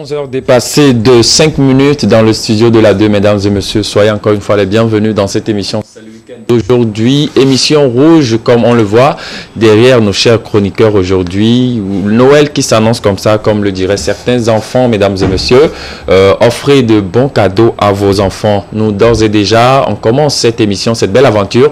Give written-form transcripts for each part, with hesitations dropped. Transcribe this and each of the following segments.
11h dépassées de 5 minutes dans le studio de la 2, mesdames et messieurs. Soyez encore une fois les bienvenus dans cette émission. C'est le week-end d'aujourd'hui, émission rouge comme on le voit derrière nos chers chroniqueurs aujourd'hui. Noël qui s'annonce comme ça, comme le diraient certains enfants, mesdames et messieurs. Offrez de bons cadeaux à vos enfants. Nous d'ores et déjà, on commence cette émission, cette belle aventure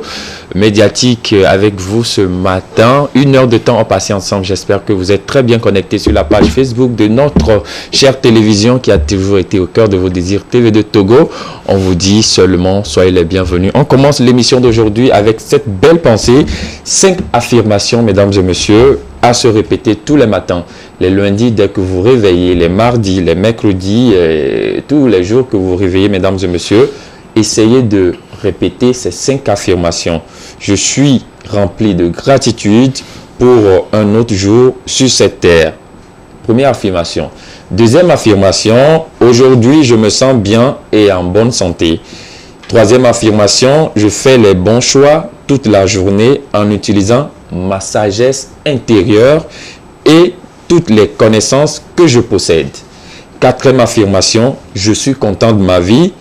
médiatique avec vous ce matin. 1 heure de temps en passé ensemble. J'espère que vous êtes très bien connectés sur la page Facebook de notre chère télévision qui a toujours été au cœur de vos désirs, TV2 Togo. On vous dit seulement soyez les bienvenus. On commence l'émission d'aujourd'hui avec cette belle pensée. 5 affirmations, mesdames et messieurs, à se répéter tous les matins. Les lundis, dès que vous réveillez, les mardis, les mercredis, tous les jours que vous vous réveillez, mesdames et messieurs, essayez de répéter ces 5 affirmations. Je suis rempli de gratitude pour un autre jour sur cette terre. Première affirmation. Deuxième affirmation, aujourd'hui je me sens bien et en bonne santé. Troisième affirmation, je fais les bons choix toute la journée en utilisant ma sagesse intérieure et toutes les connaissances que je possède. Quatrième affirmation, je suis content de ma vie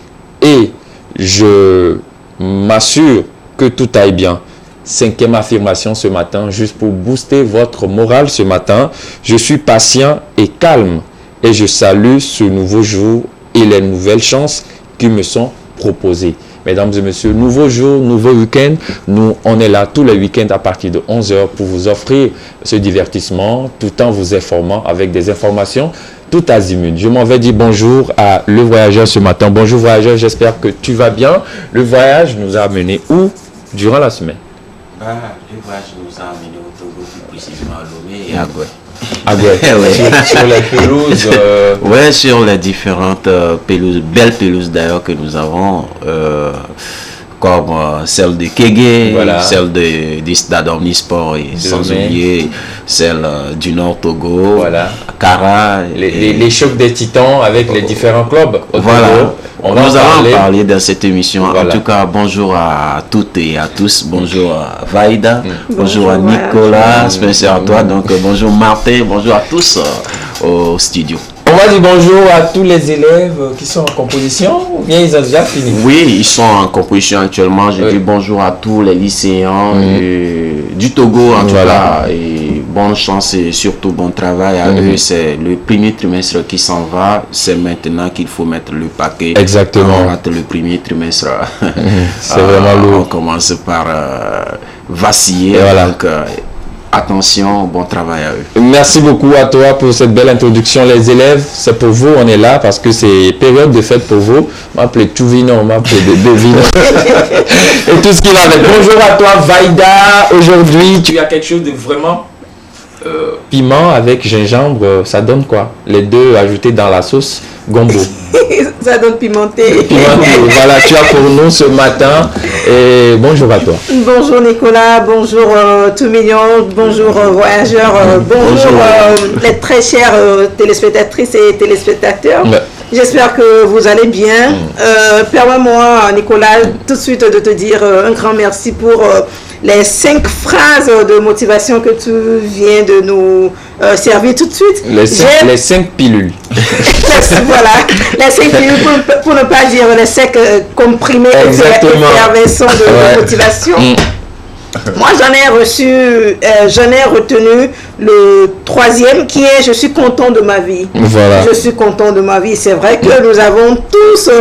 et je m'assure que tout aille bien. Cinquième affirmation ce matin, juste pour booster votre morale ce matin, je suis patient et calme et je salue ce nouveau jour et les nouvelles chances qui me sont proposées. Mesdames et messieurs, nouveau jour, nouveau week-end. Nous, on est là tous les week-ends à partir de 11h pour vous offrir ce divertissement tout en vous informant avec des informations tout azimut. Je m'en vais dire bonjour à Le Voyageur ce matin. Bonjour Voyageur, j'espère que tu vas bien. Le voyage nous a amené où durant la semaine? Le voyage nous a amené au Togo, plus précisément à Lomé et à Goué. Sur les pelouses Oui, sur les différentes pelouses, belles pelouses d'ailleurs que nous avons, comme celle de Kégué, voilà, celle du Stade Omnisport et sans oublier celle du Nord Togo, voilà, Kara. Les chocs des titans avec les différents clubs. Voilà. Nous allons parler dans cette émission. Voilà. En tout cas, bonjour à toutes et à tous. Bonjour à Vaïda. Bonjour à Nicolas. Spencer à toi. Donc, bonjour Martin. Bonjour à tous au studio. On va dire bonjour à tous les élèves qui sont en composition ou bien ils ont déjà fini? Oui, ils sont en composition actuellement. Je dis bonjour à tous les lycéens du Togo en tout cas. Et bonne chance et surtout bon travail à eux. C'est le premier trimestre qui s'en va. C'est maintenant qu'il faut mettre le paquet. Exactement. On rate le premier trimestre. C'est vraiment lourd. On commence par vaciller. Et voilà. Donc, attention, bon travail à eux. Merci beaucoup à toi pour cette belle introduction. Les élèves, c'est pour vous, on est là parce que c'est période de fête pour vous. On m'appelle Touvino, on m'appelle Devino. Et tout ce qui va avec. Bonjour à toi, Vaïda. Aujourd'hui, tu as quelque chose de vraiment piment avec gingembre. Ça donne quoi? Les deux ajoutés dans la sauce gombo. Ça donne pimenté. Pimenté. Voilà, tu as pour nous ce matin. Et bonjour à toi. Bonjour Nicolas, bonjour tout mignon, bonjour voyageurs, bonjour les très chères téléspectatrices et téléspectateurs. Ouais. J'espère que vous allez bien. Permets-moi Nicolas tout de suite de te dire un grand merci pour les 5 phrases de motivation que tu viens de nous servir tout de suite. Les 5 pilules. Voilà, les 5 pilules pour ne pas dire les 5 comprimés effervescents de motivation. Moi, j'en ai retenu le 3e qui est « Je suis content de ma vie ». Voilà. Je suis content de ma vie. C'est vrai que nous avons tous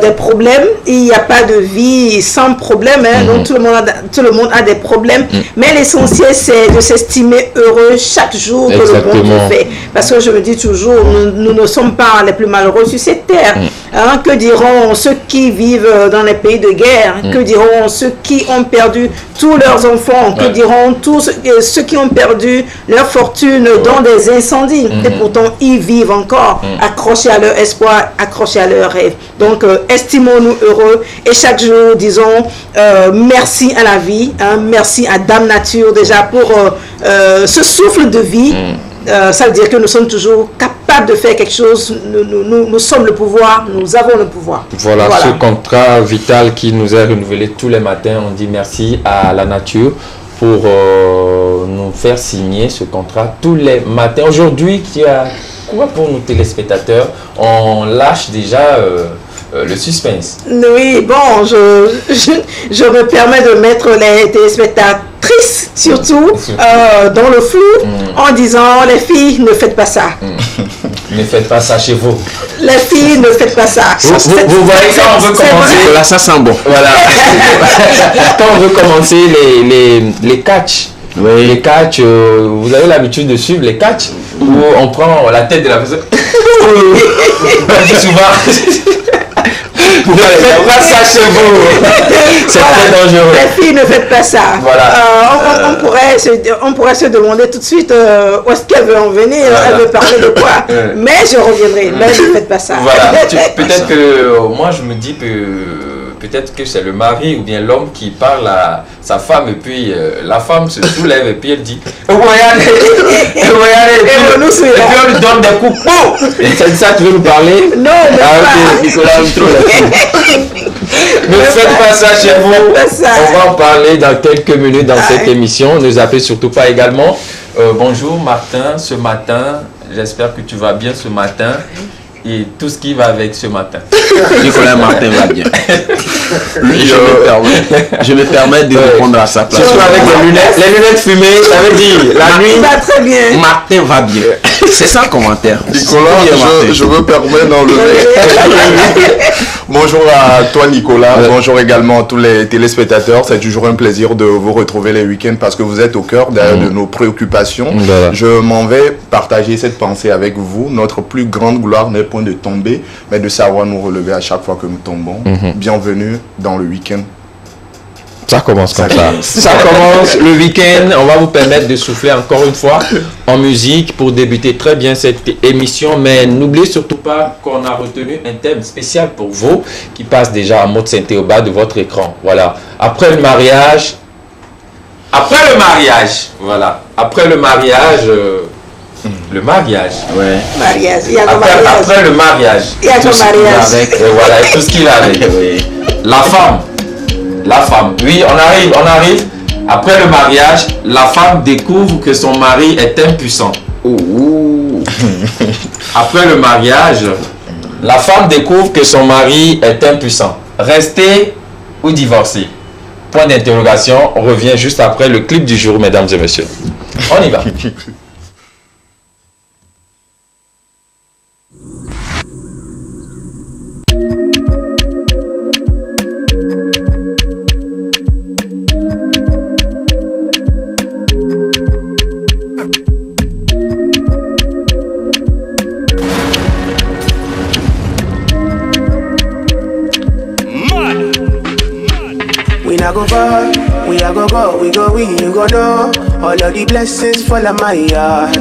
des problèmes. Il n'y a pas de vie sans problème. Donc, tout le monde a des problèmes. Mais l'essentiel, c'est de s'estimer heureux chaque jour que le bon Dieu fait. Parce que je me dis toujours, nous ne sommes pas les plus malheureux sur cette terre. Que diront ceux qui vivent dans les pays de guerre? Que diront ceux qui ont perdu tous leurs enfants? Que diront tous ceux qui ont perdu leur fortune dans des incendies? Et pourtant, ils vivent encore, accrochés à leur espoir, accrochés à leurs rêves. Donc, estimons-nous heureux et chaque jour, disons merci à la vie, merci à Dame Nature déjà pour ce souffle de vie. Ça veut dire que nous sommes toujours capables de faire quelque chose. Nous sommes le pouvoir, nous avons le pouvoir. Voilà, ce contrat vital qui nous est renouvelé tous les matins. On dit merci à la nature pour nous faire signer ce contrat tous les matins. Aujourd'hui, tu as pourquoi pour nos téléspectateurs, on lâche déjà le suspense? Oui, bon, je me permets de mettre les téléspectatrices, surtout, dans le flou, en disant, les filles, ne faites pas ça. Ne faites pas ça chez vous. Les filles, ne faites pas ça. Vous voyez, quand on veut commencer... Là, ça sent bon. Voilà. Quand on veut commencer les catchs, oui. Les catchs, vous avez l'habitude de suivre les catchs où on prend la tête de la personne. Souvent... Vous ne faites pas ça chez vous. C'est très dangereux. Les filles, ne faites pas ça. Voilà. On pourrait se demander tout de suite où est-ce qu'elle veut en venir. Voilà. Elle veut parler de quoi. Mais je reviendrai. Mais ne faites pas ça. Voilà. Peut-être que moi, je me dis que peut-être que c'est le mari ou bien l'homme qui parle à sa femme et puis la femme se soulève et puis elle dit regardez, et puis on lui donne des coups. C'est ça, tu veux nous parler? Non, ok, Nicolas, ne faites pas ça chez vous. On va en parler dans quelques minutes dans cette émission. Ne zappez surtout pas également. Bonjour Martin, ce matin, j'espère que tu vas bien ce matin. Et tout ce qui va avec ce matin. Nicolas Martin va bien. Lui, je me permets de répondre à sa place. Surtout avec les lunettes fumées, ça veut dire la nuit. Va très bien. Martin va bien. C'est ça le commentaire. Nicolas, je me permets d'enlever. Bonjour à toi Nicolas, bonjour également à tous les téléspectateurs. C'est toujours un plaisir de vous retrouver les week-ends parce que vous êtes au cœur de nos préoccupations. Je m'en vais partager cette pensée avec vous. Notre plus grande gloire n'est point de tomber, mais de savoir nous relever à chaque fois que nous tombons. Bienvenue dans le week-end. Ça commence comme ça. Ça commence le week-end. On va vous permettre de souffler encore une fois en musique pour débuter très bien cette émission. Mais n'oubliez surtout pas qu'on a retenu un thème spécial pour vous qui passe déjà en mode synthé au bas de votre écran. Voilà. Après le mariage. Voilà. Après le mariage. Le mariage. Ouais. Mariage. Il y a après le mariage. Il y a le mariage. Voilà, et tout ce qu'il a avec. Oui. La femme. Oui, on arrive. Après le mariage, la femme découvre que son mari est impuissant. Après le mariage, la femme découvre que son mari est impuissant. Rester ou divorcer? Point d'interrogation. On revient juste après le clip du jour, mesdames et messieurs. On y va. You go know all of the blessings fall on my yard.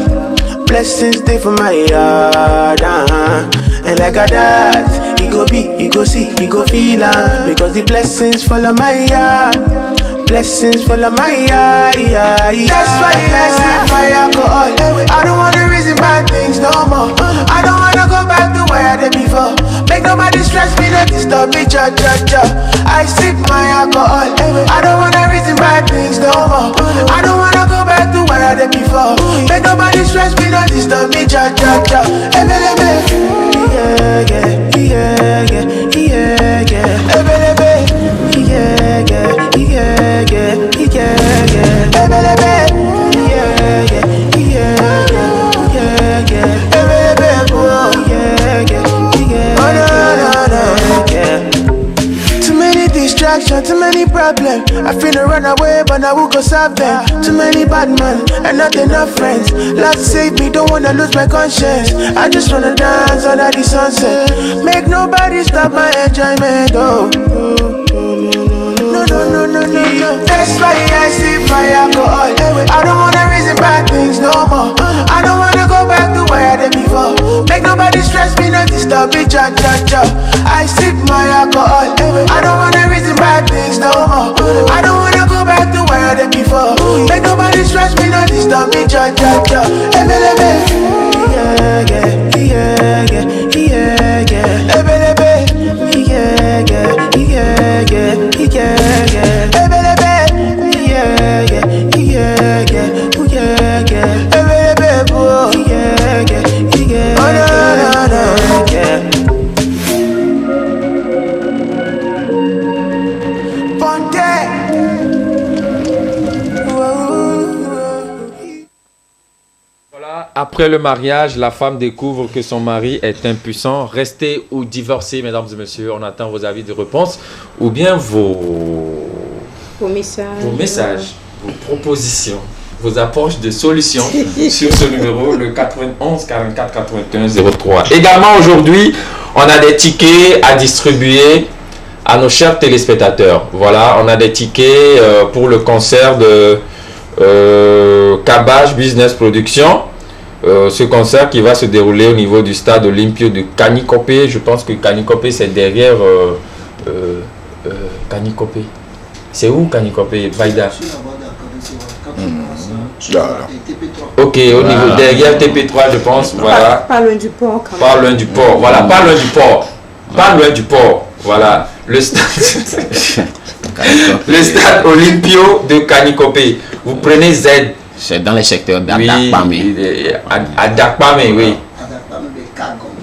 Blessings stay for my yard, and like a that, you go be, you go see, you go feel because the blessings fall on my yard. Blessings fall on my yard, That's why I sip my alcohol. I don't wanna reason bad things no more. I don't wanna go back to where I did before. Make nobody stress me, not disturb me, cha. I sip my alcohol. I don't wanna reason bad things no more. I don't wanna go back to where I did before. Make nobody stress me, not disturb me, cha. Too many problems. I finna run away, but I will go solve them. Too many bad men and not enough friends. Lord save me, don't wanna lose my conscience. I just wanna dance under the sunset. Make nobody stop my enjoyment. No. That's why I sip my alcohol. I don't wanna reason bad things no more. I don't wanna go back to where I did before. Make nobody stress me, not disturb me, cha. I sip my alcohol. I don't wanna reason bad things no more. I don't wanna go back to where I did before. Make nobody stress me, not disturb me, cha. Oh Après le mariage, la femme découvre que son mari est impuissant. Restez ou divorcez, mesdames et messieurs. On attend vos avis de réponse ou bien vos messages, vos propositions, vos approches de solutions sur ce numéro, le 91 44 81 03. Également aujourd'hui, on a des tickets à distribuer à nos chers téléspectateurs. Voilà, on a des tickets pour le concert de Cabage Business Production. Ce concert qui va se dérouler au niveau du stade Olympio de Kanikopé. Je pense que Kanikopé c'est derrière Kanikopé. C'est où Kanikopé, Vaida? Ok, au niveau derrière TP3 je pense. Voilà. Pas loin du port quand même. Pas loin du port. Voilà, pas loin du port. Pas loin du port. Voilà. Le stade Olympio de Kanikopé. Vous prenez Z. C'est dans les secteurs d'Adakpame. Oui, à Dakpame, oui.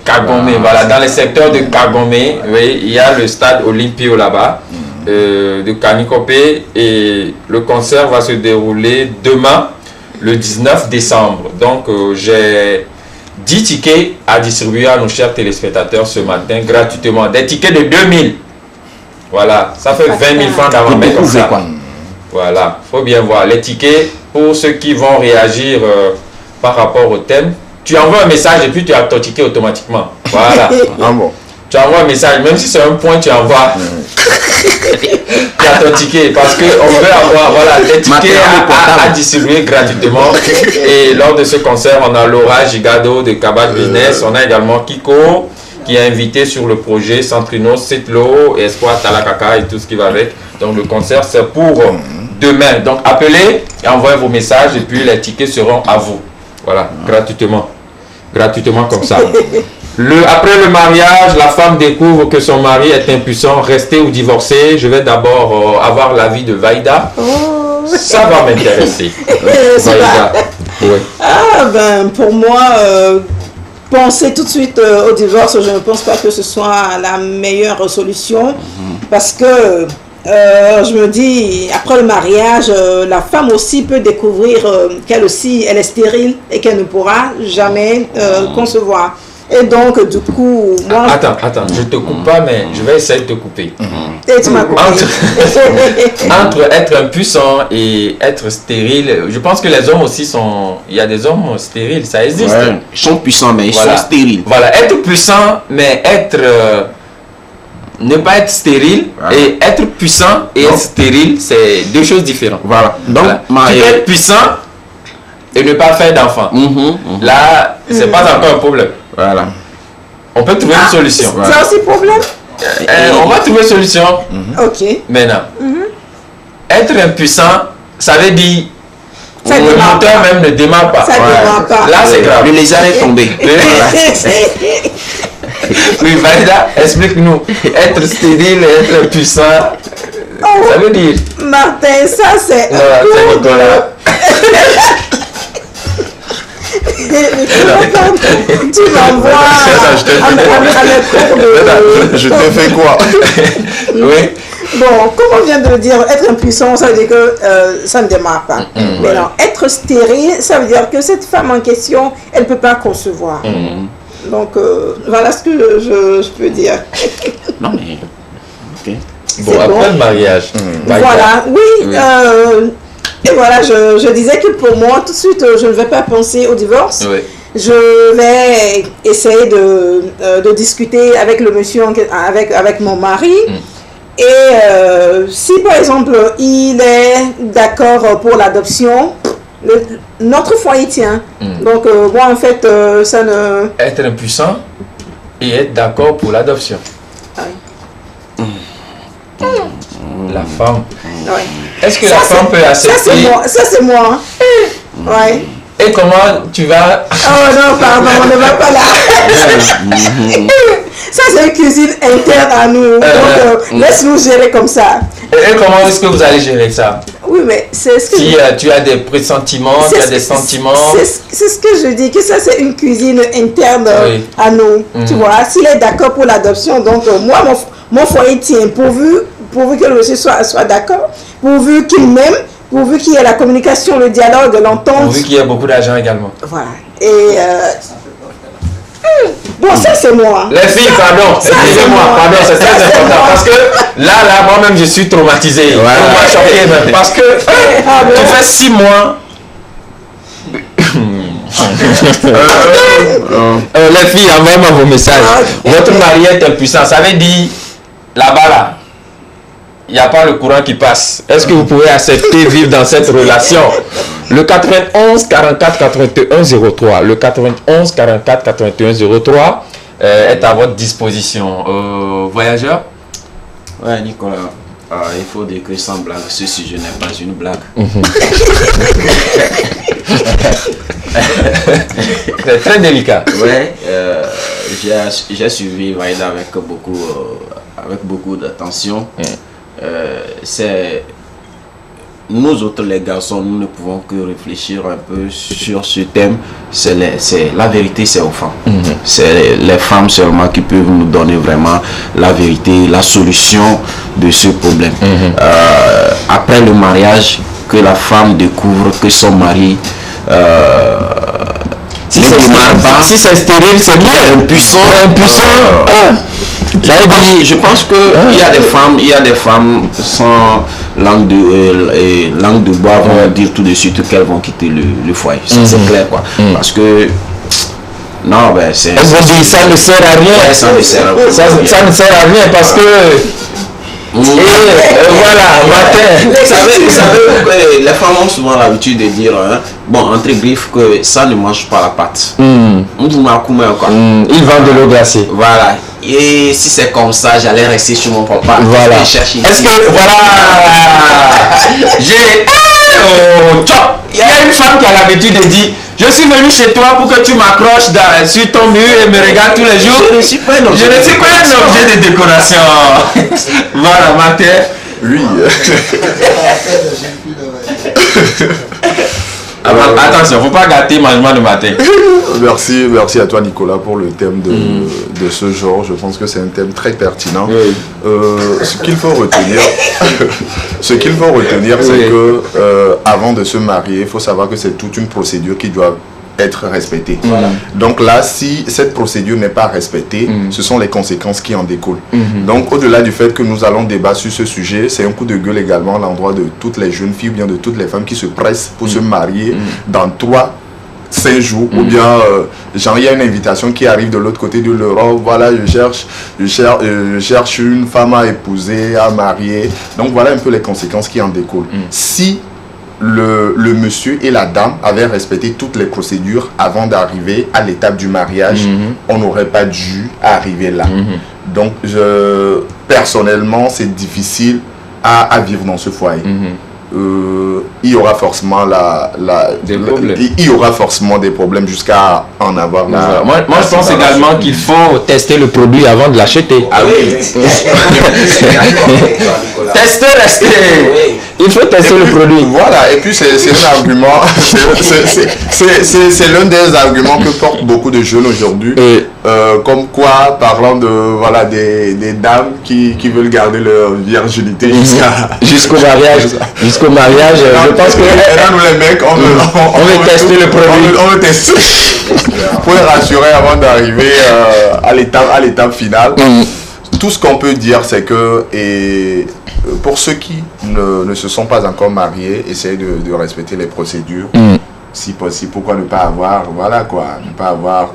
Kagome, voilà. Dans les secteurs de Kagome, oui, il y a le stade Olympio là-bas, de Kanikopé. Et le concert va se dérouler demain, le 19 décembre. Donc, j'ai 10 tickets à distribuer à nos chers téléspectateurs ce matin, gratuitement. Des tickets de 2000. Voilà, ça fait 20 000 francs d'avant comme ça. Quoi. Voilà, faut bien voir. Les tickets, pour ceux qui vont réagir par rapport au thème, tu envoies un message et puis tu as ton ticket automatiquement. Voilà. Tu envoies un message, même si c'est un point, tu envoies. Tu as ton ticket parce qu'on veut avoir des tickets à distribuer gratuitement. Et lors de ce concert, on a Laura Gigado de Cabage Business. On a également Kiko qui est invité sur le projet Centrino, Setlo, Espoir, Talakaka et tout ce qui va avec. Donc le concert c'est pour demain. Donc appelez et envoyez vos messages et puis les tickets seront à vous. Voilà, gratuitement. Gratuitement comme ça. Après le mariage, la femme découvre que son mari est impuissant. Rester ou divorcer. Je vais d'abord avoir l'avis de Vaida. Ça va m'intéresser. Vaida. Ouais. Ah ben pour moi, penser tout de suite au divorce, je ne pense pas que ce soit la meilleure solution. Parce que je me dis, après le mariage, la femme aussi peut découvrir qu'elle aussi, elle est stérile et qu'elle ne pourra jamais concevoir. Et donc, du coup, moi... Attends, je te coupe pas, mais je vais essayer de te couper. Et tu m'as coupé. Entre être impuissant et être stérile, je pense que les hommes aussi sont... Il y a des hommes stériles, ça existe. Ouais, ils sont puissants, mais ils sont stériles. Voilà, être puissant, mais être... ne pas être stérile et être puissant et être stérile, c'est deux choses différentes. Voilà. Donc, tu peux être puissant et ne pas faire d'enfant. Là, c'est pas encore un problème. Voilà. On peut trouver une solution. C'est aussi problème. On va trouver une solution. Ok. Maintenant, être impuissant, ça veut dire le moteur même ne démarre pas. Ça démarre pas. Là, c'est grave. Le lézard est tombé. Oui, Vaida, explique-nous. Être stérile et être impuissant, ça veut dire... Martin, ça c'est... c'est Nicolas. Tu m'envoies je te fais quoi? Oui. Bon, comme on vient de le dire, être impuissant, ça veut dire que ça ne démarre pas. Mais non, être stérile, ça veut dire que cette femme en question, elle ne peut pas concevoir. Donc, voilà ce que je peux dire. Non, mais... Ok. Bon, après le mariage. Voilà, oui. Et voilà, je disais que pour moi, tout de suite, je ne vais pas penser au divorce. Oui. Je vais essayer de discuter avec le monsieur, avec mon mari. Et si par exemple, il est d'accord pour l'adoption, notre foyer tient. Donc, moi, en fait, ça ne... Être impuissant et être d'accord pour l'adoption. La femme. Ouais. Est-ce que la femme peut accepter... Ça, c'est moi. Ouais. Et comment tu vas... Oh non, pardon, on ne va pas là. Ça, c'est une cuisine interne à nous. Donc, laisse-nous gérer comme ça. Et comment est-ce que vous allez gérer ça? Oui, mais c'est ce que... Si tu as des pressentiments, tu as des sentiments... C'est ce que je dis, que ça, c'est une cuisine interne à nous. Tu vois, s'il est d'accord pour l'adoption, donc moi, mon foyer tient, pourvu que le monsieur soit d'accord, pourvu qu'il m'aime, pourvu qu'il y ait la communication, le dialogue, l'entente. Pourvu qu'il y ait beaucoup d'argent également. Voilà. Et bon, ça c'est moi. Les filles, pardon, excusez-moi, pardon, c'est très important parce que là, moi-même, je suis traumatisé. Moi, choqué même, parce que tu fais 6 mois. Les filles, envoyez-moi vos messages. Votre mari est impuissant, ça veut dire là-bas, là, il n'y a pas le courant qui passe. Est-ce que vous pouvez accepter vivre dans cette relation? Le 91 44 81 03, le 91 44 81 03 est à votre disposition. Voyageur? Ouais, Nicolas, il faut dire que sans blague, ce sujet n'est pas une blague. C'est très délicat. Ouais, j'ai suivi Vaïda avec beaucoup d'attention. Nous autres les garçons, nous ne pouvons que réfléchir un peu sur ce thème. La vérité, c'est aux femmes. C'est les femmes seulement qui peuvent nous donner vraiment la vérité, la solution de ce problème. Après le mariage, que la femme découvre que son mari si c'est stérile, c'est bien. Impuissant. Je pense que il y a des femmes sans langue de bois vont dire tout de suite qu'elles vont quitter le foyer. C'est clair quoi. Parce que non, ben c'est. Elles vont dire ça ne sert à rien. Ça ne sert à rien parce que. Voilà, matin. Vous savez, les femmes ont souvent l'habitude de dire, bon, entre griffes, que ça ne mange pas la pâte. Ils vendent de l'eau glacée. Voilà. Et si c'est comme ça, j'allais rester chez mon papa. Voilà. Chercher. Est-ce que, voilà. Il y a une femme qui a l'habitude de dire, je suis venu chez toi pour que tu m'accroches sur ton mur et me regardes tous les jours. Je ne suis pas un objet de décoration. Voilà, matin. Oui. Attention, faut pas gâter mangement de matin. Merci à toi Nicolas pour le thème de ce genre. Je pense que c'est un thème très pertinent. Oui. Ce qu'il faut retenir, c'est que avant de se marier, il faut savoir que c'est toute une procédure qui doit être respectée. Donc là, si cette procédure n'est pas respectée, ce sont les conséquences qui en découlent. Donc au-delà du fait que nous allons débattre sur ce sujet, c'est un coup de gueule également à l'endroit de toutes les jeunes filles ou bien de toutes les femmes qui se pressent pour se marier dans 3-5 jours, ou bien genre il y a une invitation qui arrive de l'autre côté de l'Europe, voilà, je cherche une femme à épouser, à marier. Donc voilà un peu les conséquences qui en découlent. Si le monsieur et la dame avaient respecté toutes les procédures avant d'arriver à l'étape du mariage, on n'aurait pas dû arriver là. Donc personnellement, c'est difficile à vivre dans ce foyer. Il y aura forcément il y aura forcément des problèmes jusqu'à en avoir. Moi je pense également qu'il faut tester le produit avant de l'acheter. Ah oui. Tester. Il faut tester le produit. Voilà, et puis c'est un argument, c'est l'un des arguments que portent beaucoup de jeunes aujourd'hui. Comme quoi, parlant de voilà des dames qui veulent garder leur virginité jusqu'au mariage. Jusqu'au mariage, je pense que nous les mecs, on veut tester le produit. On veut tester pour les rassurer avant d'arriver à l'étape finale. Tout ce qu'on peut dire, c'est que pour ceux qui ne se sont pas encore mariés, essayez de respecter les procédures. Si possible, pourquoi ne pas avoir, ne pas avoir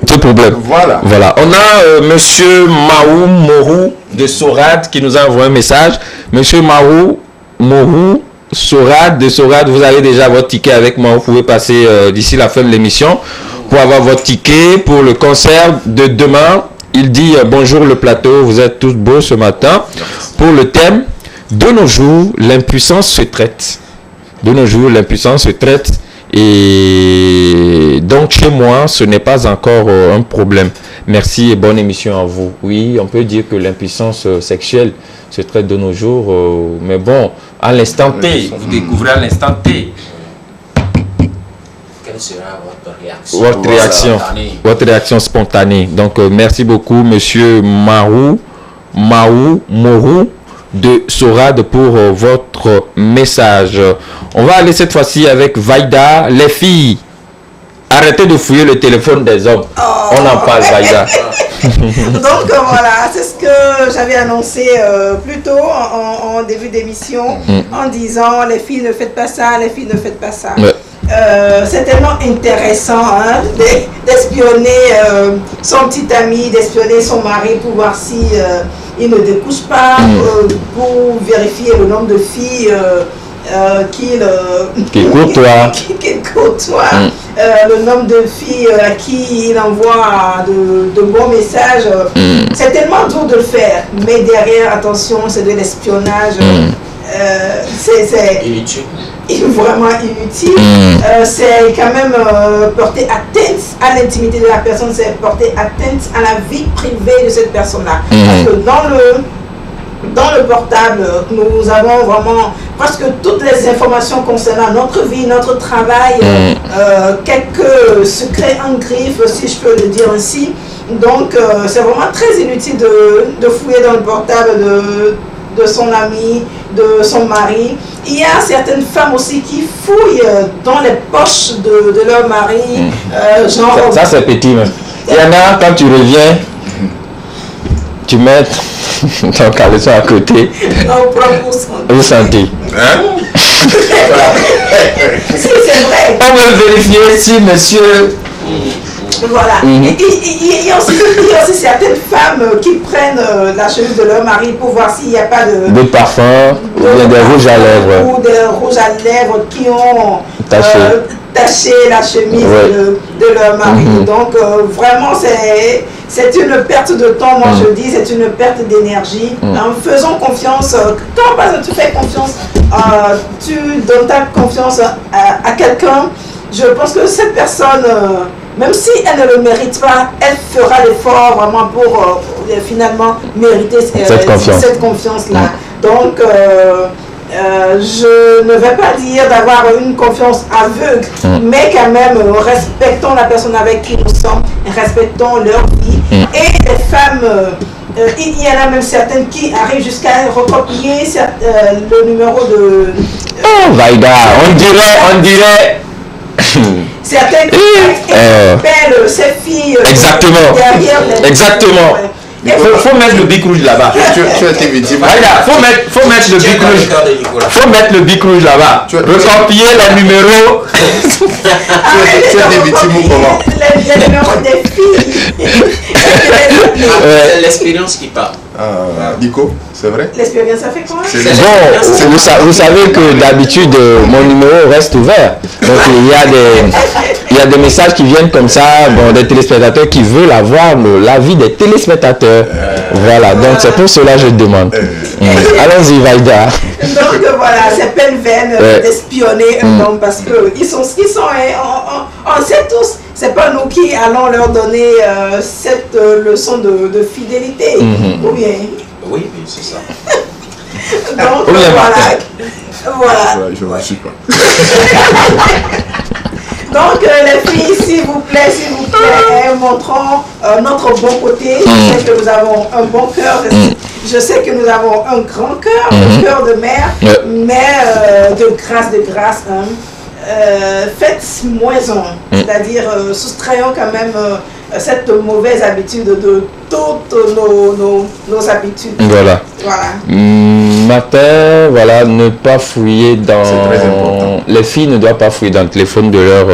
ce problème. Voilà. On a monsieur Mahou Morou de Sorade qui nous a envoyé un message. Monsieur Mahou Morou Sorade de Sorade, vous avez déjà votre ticket avec moi. Vous pouvez passer d'ici la fin de l'émission pour avoir votre ticket pour le concert de demain. Il dit bonjour le plateau, vous êtes tous beaux ce matin. Pour le thème, de nos jours, l'impuissance se traite. De nos jours, l'impuissance se traite. Et donc chez moi, ce n'est pas encore un problème. Merci et bonne émission à vous. Oui, on peut dire que l'impuissance sexuelle se traite de nos jours. Mais bon, à l'instant T, vous découvrez à l'instant T. Quelle sera votre réaction spontanée. Donc merci beaucoup monsieur Morou de Sorade pour votre message. On va aller cette fois-ci avec Vaïda. Les filles, Arrêtez de fouiller le téléphone des hommes. On en parle, Vaïda. Donc voilà, c'est ce que j'avais annoncé plus tôt en début d'émission, en disant les filles ne faites pas ça, les filles ne faites pas ça. Ouais. C'est tellement intéressant d'espionner son petit ami, d'espionner son mari pour voir si il ne découche pas, pour vérifier le nombre de filles qu'il côtoie, le nombre de filles à qui il envoie de bons messages. C'est tellement dur de le faire, mais derrière, attention, c'est de l'espionnage. C'est inutile. Vraiment inutile. C'est quand même porter atteinte à l'intimité de la personne, c'est porter atteinte à la vie privée de cette personne-là. Parce que dans le portable, nous avons vraiment presque toutes les informations concernant notre vie, notre travail, quelques secrets en griffe, si je peux le dire ainsi. Donc, c'est vraiment très inutile de fouiller dans le portable de son ami, de son mari. Il y a certaines femmes aussi qui fouillent dans les poches de leur mari. Genre... Ça c'est petit. Même. Il y en a, quand tu reviens, tu mets ton caleçon à côté. Vous sentez. Si, c'est vrai. On veut vérifier si monsieur... Voilà. Il y a aussi certaines femmes qui prennent la chemise de leur mari pour voir s'il n'y a pas de parfum ou bien des rouges à lèvres. Ou des rouges à lèvres qui ont taché la chemise de leur mari. Donc vraiment c'est une perte de temps, moi je dis, c'est une perte d'énergie. Faisons confiance. Quand par exemple tu fais confiance, tu donnes ta confiance à quelqu'un, je pense que cette personne... même si elle ne le mérite pas, elle fera l'effort vraiment pour finalement mériter cette confiance-là. Donc, je ne vais pas dire d'avoir une confiance aveugle, mais quand même, respectons la personne avec qui nous sommes, respectons leur vie. Et les femmes, il y en a même certaines qui arrivent jusqu'à recopier le numéro de... oh, Vaïda, on dirait... certaines appellent ces filles derrière les... Exactement. Faut mettre le bic rouge là-bas. Tu as été victime. Faut mettre le bic rouge. Faut mettre le bic rouge là-bas. Recopier les numéros. Tu as été victime ou comment? Les numéros des filles. C'est l'expérience qui parle. Nico, c'est vrai? L'expérience, ça fait quoi? Bon, vous savez que d'habitude, mon numéro reste ouvert. Donc, il y a des messages qui viennent comme ça, des téléspectateurs qui veulent avoir l'avis des téléspectateurs. Voilà, donc c'est pour cela que je demande. Allons-y, Vaïda. Donc, voilà, c'est peine vaine d'espionner un homme parce qu'ils sont ce qu'ils sont. On sait tous, c'est pas nous qui allons leur donner cette leçon de fidélité. Ou bien. Oui, c'est ça. Donc, voilà. Je ne suis pas. Donc, les filles, s'il vous plaît, montrons notre bon côté. Je sais que nous avons un bon cœur. Je sais que nous avons un grand cœur, un cœur de mère, mais de grâce, faites moins-en. C'est-à-dire, soustrayons quand même cette mauvaise habitude de toutes nos habitudes. Voilà. Matin, voilà, ne pas fouiller dans... C'est très important. Les filles ne doivent pas fouiller dans le téléphone de leur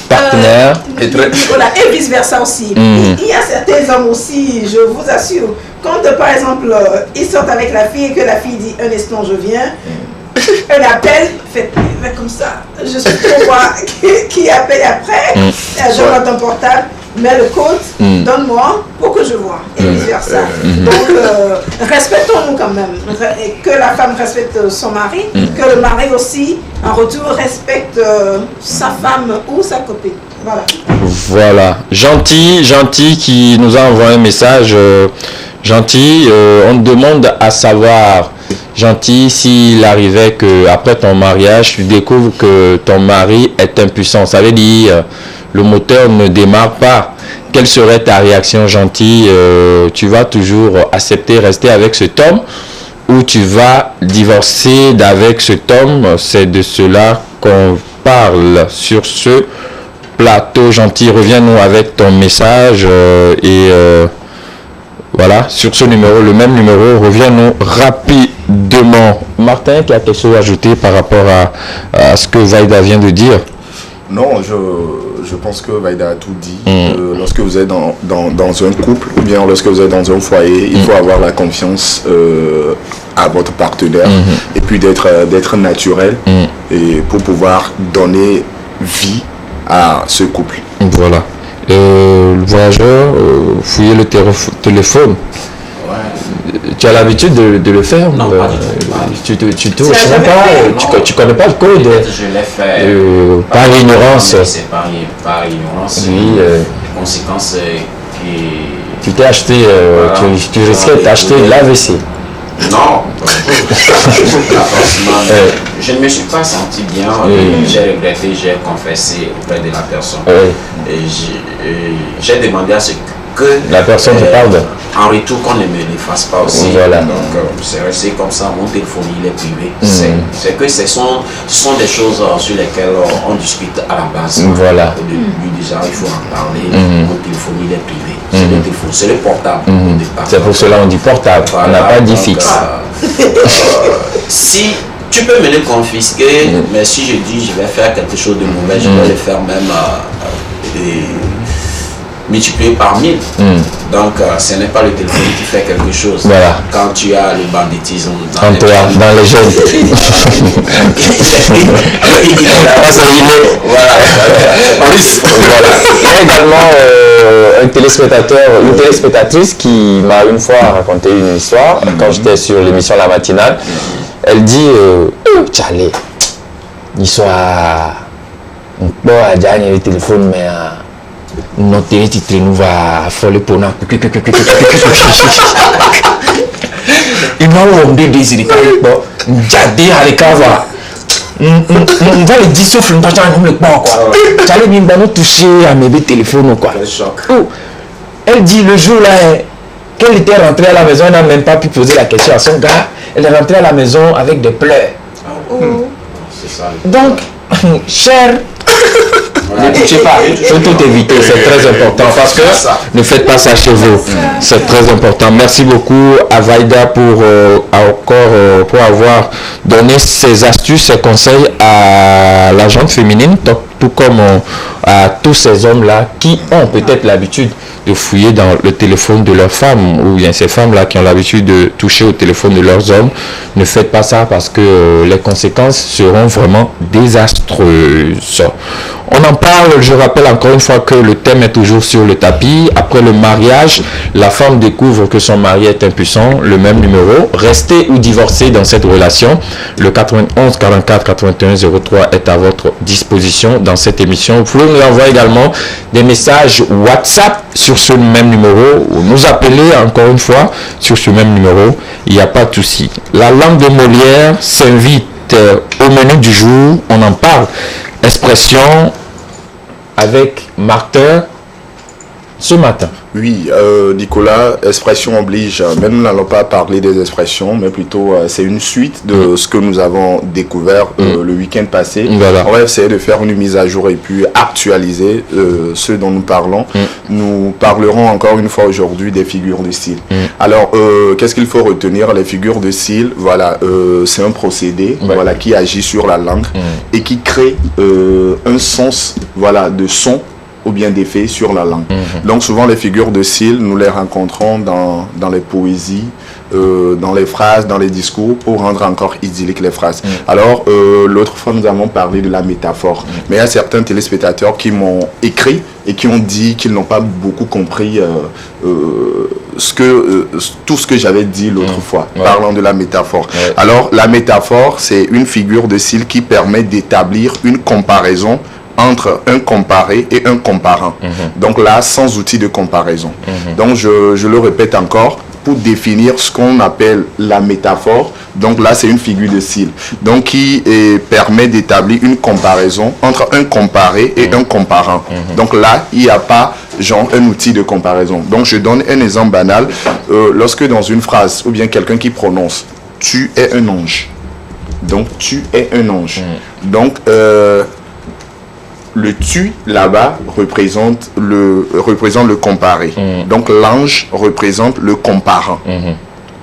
partenaire. Et vice-versa aussi. Il y a certains hommes aussi, je vous assure, quand par exemple, ils sortent avec la fille et que la fille dit un instant je viens, un appel, faites comme ça. Je suis pour voir qui appelle après, je vois ton portable. Mets le code, donne-moi pour que je vois, et vice-versa. Donc, respectons-nous quand même. Et que la femme respecte son mari, que le mari aussi, en retour, respecte sa femme ou sa copine. Voilà. Gentil qui nous a envoyé un message. Gentil, on demande à savoir, Gentil, s'il arrivait qu'après ton mariage, tu découvres que ton mari est impuissant. Ça veut dire... le moteur ne démarre pas. Quelle serait ta réaction, Gentil? Tu vas toujours accepter, rester avec cet homme ou tu vas divorcer d'avec cet homme? C'est de cela qu'on parle. Sur ce, plateau gentil, reviens-nous avec ton message voilà, sur ce numéro, le même numéro, reviens-nous rapidement. Martin, qui a quelque chose à ajouter par rapport à ce que Vaida vient de dire? Non, je pense que Vaida a tout dit. Lorsque vous êtes dans un couple ou bien lorsque vous êtes dans un foyer, il faut avoir la confiance à votre partenaire et puis d'être naturel et pour pouvoir donner vie à ce couple. Voilà. Le voyageur, fouiller le téléphone. Tu as l'habitude de le faire? Non, pas du tout. Tu connais pas le code? Je l'ai fait. Par ignorance. C'est par ignorance. Oui. Les conséquences qui... Tu t'es acheté, tu risquais de t'acheter l'AVC. Non. Je ne me suis pas senti bien. J'ai regretté, j'ai confessé auprès de la personne. Et j'ai demandé à ce que la personne te pardonne. En retour, qu'on ne me le fasse pas aussi. Voilà. Donc, c'est resté comme ça. Mon téléphone, il est privé. C'est que ce sont des choses sur lesquelles on discute à la base. Voilà. Au début, déjà, il faut en parler. Mon téléphone, il est privé. C'est le téléphone, c'est le portable. C'est pour cela qu'on dit portable. Voilà. On n'a pas dit fixe. Si tu peux me le confisquer, mais si je dis je vais faire quelque chose de mauvais, je vais le faire même multiplié par 1000. Donc ce n'est pas le téléphone qui fait quelque chose. Voilà. Quand tu as le banditisme dans les jeunes. Voilà. Il y a également un téléspectateur, une téléspectatrice qui m'a une fois raconté une histoire quand j'étais sur l'émission La Matinale. Elle dit Tchalé, l'histoire bon à gagner le téléphone mais notre titre nous va affoler pour nous. Il m'a oublié des idées. J'ai à l'écart. On va les dissoufler, on va le quoi. J'allais bien nous toucher à mes téléphones quoi. Elle dit le jour là, qu'elle était rentrée à la maison, elle n'a même pas pu poser la question à son gars. Elle est rentrée à la maison avec des pleurs. Donc, cher, ne touchez pas, il faut tout éviter, c'est très important parce que ne faites pas ça chez vous, c'est très important. Merci beaucoup à Vaida pour avoir donné ses astuces, ses conseils à la gente féminine, tout comme à tous ces hommes-là qui ont peut-être l'habitude de fouiller dans le téléphone de leurs femmes ou bien ces femmes-là qui ont l'habitude de toucher au téléphone de leurs hommes. Ne faites pas ça parce que les conséquences seront vraiment désastreuses. On en parle, je rappelle encore une fois que le thème est toujours sur le tapis. Après le mariage, la femme découvre que son mari est impuissant, le même numéro. Rester ou divorcer dans cette relation, le 91 44 81 03 est à votre disposition dans cette émission. Vous pouvez nous envoyer également des messages WhatsApp sur ce même numéro ou nous appeler encore une fois sur ce même numéro. Il n'y a pas de souci. La langue de Molière s'invite au menu du jour. On en parle. Expression avec Martin ce matin. Oui, Nicolas, expression oblige, mais nous n'allons pas parler des expressions, mais plutôt c'est une suite de ce que nous avons découvert le week-end passé. Voilà. On va essayer de faire une mise à jour et puis actualiser ce dont nous parlons. Nous parlerons encore une fois aujourd'hui des figures de style. Alors, qu'est-ce qu'il faut retenir? Les figures de style, voilà, c'est un procédé voilà, qui agit sur la langue et qui crée un sens voilà, de son ou bien d'effet sur la langue. Donc souvent les figures de style, nous les rencontrons dans les poésies, dans les phrases, dans les discours, pour rendre encore idylliques les phrases. Alors l'autre fois nous avons parlé de la métaphore, mais il y a certains téléspectateurs qui m'ont écrit et qui ont dit qu'ils n'ont pas beaucoup compris tout ce que j'avais dit l'autre fois, parlant de la métaphore. Alors la métaphore, c'est une figure de style qui permet d'établir une comparaison entre un comparé et un comparant. Donc là, sans outil de comparaison. Donc je le répète encore, pour définir ce qu'on appelle la métaphore, donc là c'est une figure de style, donc qui permet d'établir une comparaison entre un comparé et un comparant. Donc là, il n'y a pas genre un outil de comparaison. Donc je donne un exemple banal, lorsque dans une phrase, ou bien quelqu'un qui prononce « tu es un ange », donc tu es un ange. Donc le tu là-bas représente le comparé. Donc l'ange représente le comparant.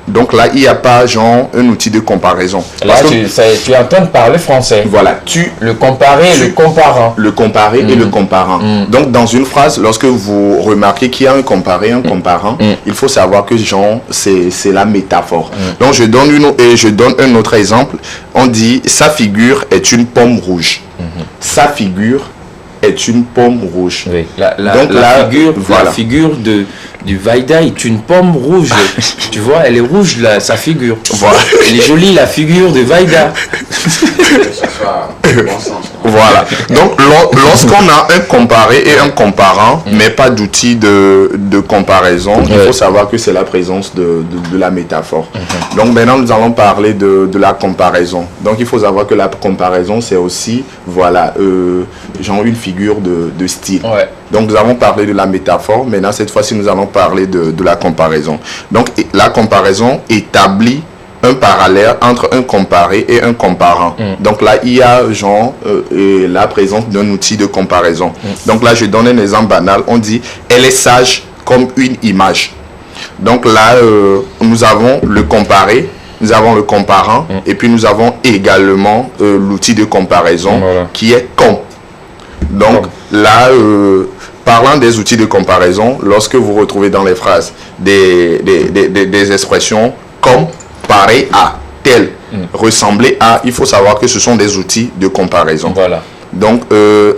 Donc là, il n'y a pas genre un outil de comparaison. Là, tu es en train de parler français. Voilà, le comparé et le comparant. Le comparé et le comparant. Donc dans une phrase, lorsque vous remarquez qu'il y a un comparé, un comparant, il faut savoir que genre c'est la métaphore. Donc je donne un autre exemple. On dit sa figure est une pomme rouge. Sa figure est une pomme rouge. Oui. La figure du Vaida est une pomme rouge. Tu vois, elle est rouge là, sa figure. Voilà. Elle est jolie la figure de Vaida. Voilà. Donc lorsqu'on a un comparé et un comparant, mais pas d'outil de comparaison, il faut savoir que c'est la présence de la métaphore. Donc maintenant nous allons parler de la comparaison. Donc il faut savoir que la comparaison c'est aussi genre une figure de style. Ouais. Donc nous avons parlé de la métaphore, maintenant cette fois-ci nous allons parler de la comparaison. Donc la comparaison établit un parallèle entre un comparé et un comparant. Donc là, il y a genre la présence d'un outil de comparaison. Donc là, je donne un exemple banal. On dit, elle est sage comme une image. Donc là, nous avons le comparé, nous avons le comparant, et puis nous avons également l'outil de comparaison qui est comme. Donc là, parlant des outils de comparaison, lorsque vous retrouvez dans les phrases des expressions comme, pareil à, tel, ressembler à, il faut savoir que ce sont des outils de comparaison. Voilà. Donc,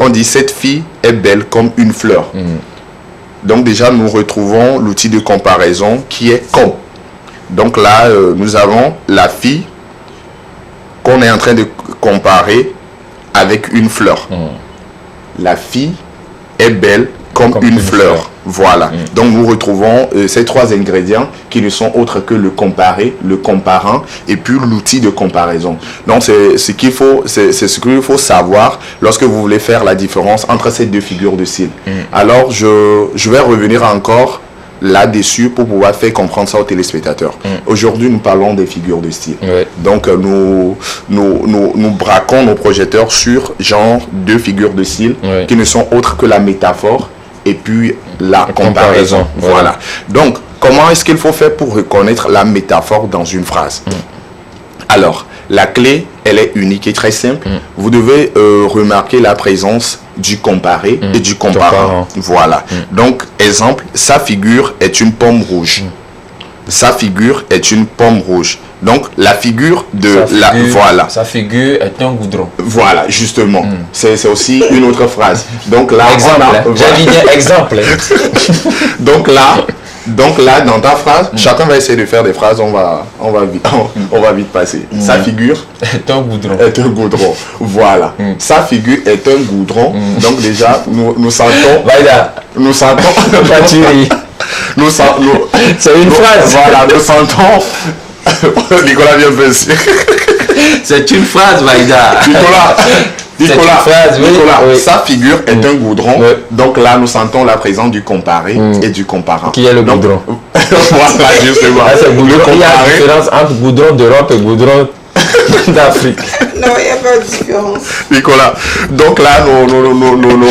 on dit cette fille est belle comme une fleur. Donc déjà, nous retrouvons l'outil de comparaison qui est comme. Donc là, nous avons la fille qu'on est en train de comparer avec une fleur. La fille est belle comme une fleur. Voilà. Donc nous retrouvons ces trois ingrédients qui ne sont autres que le comparé, le comparant et puis l'outil de comparaison. Donc c'est ce qu'il faut savoir lorsque vous voulez faire la différence entre ces deux figures de style. Alors je vais revenir encore là-dessus pour pouvoir faire comprendre ça aux téléspectateurs. Aujourd'hui, nous parlons des figures de style. Donc nous braquons nos projecteurs sur genre deux figures de style qui ne sont autres que la métaphore et puis la comparaison. Voilà. Donc, comment est-ce qu'il faut faire pour reconnaître la métaphore dans une phrase? Alors, la clé, elle est unique et très simple. Vous devez remarquer la présence du comparé et du comparant. Voilà. Donc, exemple, sa figure est une pomme rouge. Sa figure est une pomme rouge. Donc, la figure de voilà. Sa figure est un goudron. Voilà, justement. C'est aussi une autre phrase. Donc là, exemple. J'ai dit exemple. Donc là, dans ta phrase, chacun va essayer de faire des phrases. On va vite passer. Sa figure est un goudron. Est un goudron. Voilà. Sa figure est un goudron. Donc déjà, nous sentons. Nous sentons. C'est une phrase. Voilà, nous sentons. Nicolas vient de dire. C'est une phrase, Vaida. Nicolas, sa figure est un goudron. Donc là, nous sentons la présence du comparé et du comparant. Qui est le goudron? Voilà, justement. Il y a une différence entre goudron d'Europe et goudron d'Afrique. Non, il n'y a pas de différence. Nicolas, donc là, nous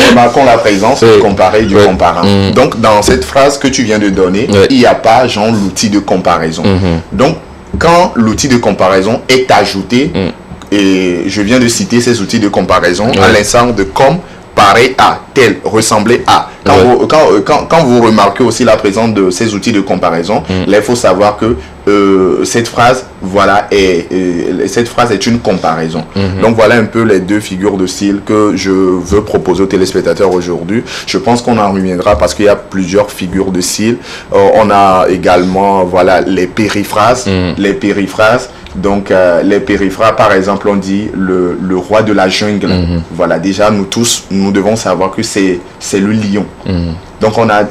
remarquons la présence du comparé et du comparant. Donc, dans cette phrase que tu viens de donner, il n'y a pas genre l'outil de comparaison. Donc, quand l'outil de comparaison est ajouté, et je viens de citer ces outils de comparaison, à l'instant de comme, pareil à, tel, ressembler à. Quand vous remarquez aussi la présence de ces outils de comparaison, là, il faut savoir que cette phrase, cette phrase est une comparaison. Donc voilà un peu les deux figures de style que je veux proposer aux téléspectateurs aujourd'hui. Je pense qu'on en reviendra parce qu'il y a plusieurs figures de style. On a également les périphrases. Les périphrases. Donc les périphrases, par exemple, on dit le roi de la jungle. Voilà, déjà nous tous, nous devons savoir que c'est le lion. Donc on a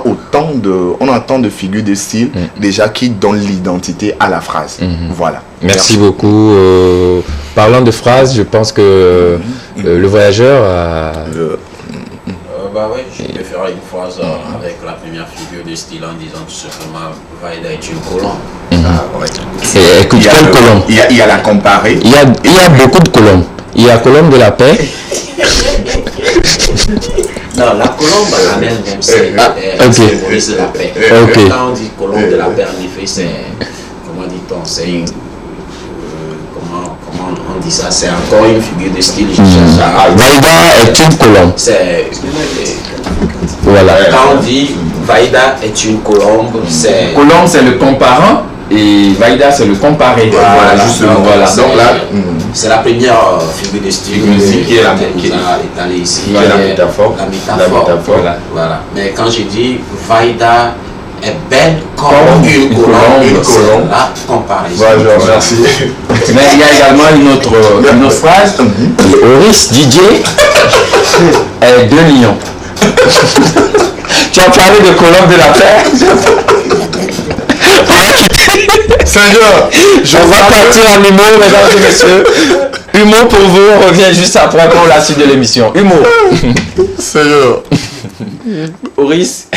autant de figures de style déjà qui donnent l'identité à la phrase. Voilà. Merci beaucoup. Parlant de phrases, je pense que le voyageur a... je vais faire une phrase avec la première figure de style en disant tout simplement Vaida est une colombe. Écoute, quelle colombe? Il y a la comparée. Il y a beaucoup de colombes. Il y a Colombe de la Paix. Non, la colombe, la même, c'est Maurice de la Paix. Quand on dit colombe de la Paix, en effet, c'est, comment dit-on, c'est une, comment on dit ça, c'est encore une figure de style. Vaïda est une colombe. Voilà. Quand on dit Vaïda est une colombe, c'est... Colombe, c'est le comparant. Et Vaïda, c'est le comparé. Voilà, justement. Voilà. Donc là, c'est la première figure de style qui est étalée ici. La métaphore. La métaphore. Voilà. Mais quand j'ai dit Vaïda est belle comme une colombe, la comparaison. Voilà, merci. Mais il y a également une autre phrase. Oris Didier est 2 lions. Tu as parlé de colombe de la Paix. Seigneur, on va partir en humour, mesdames et messieurs. Humour pour vous, on revient juste après pour la suite de l'émission. Humour. Seigneur. Oris.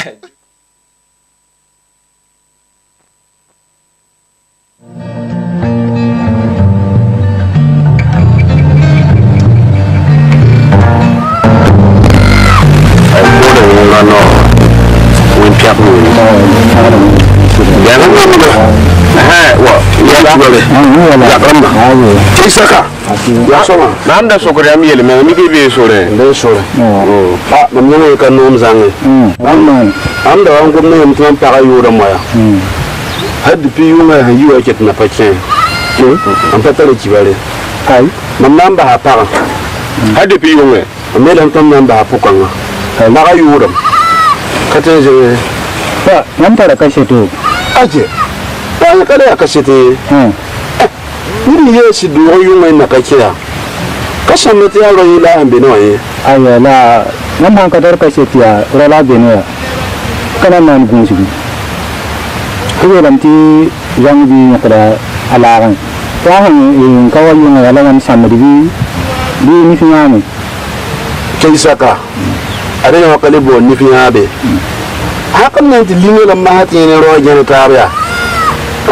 Namda sokore am yele me mi be sore be sore ah mam ne ka nom zange am da wan gomna yam tan para yura moya had pi yuma ha yuwa ket na pachen am patale kibale ai mam namba ha para had pi yuma am le tan namba ha pukanga na ga yura kate je ba nam para ka sheto aje ba ka da ka shete Iri yesi duro yunga na kachira. Kasa mete alo ila ambeno ye. Aya la namang kadar kasetia rala beno. Kana man gunsi. Kuwe lamti yang bi nakara alaran. Tahan in kawal yunga alaran samedi bi ni fiame. Kaisaka. Ada yang kali bon ni fiabe. Hakan nanti lingo lamma hati ne ro jana tabya.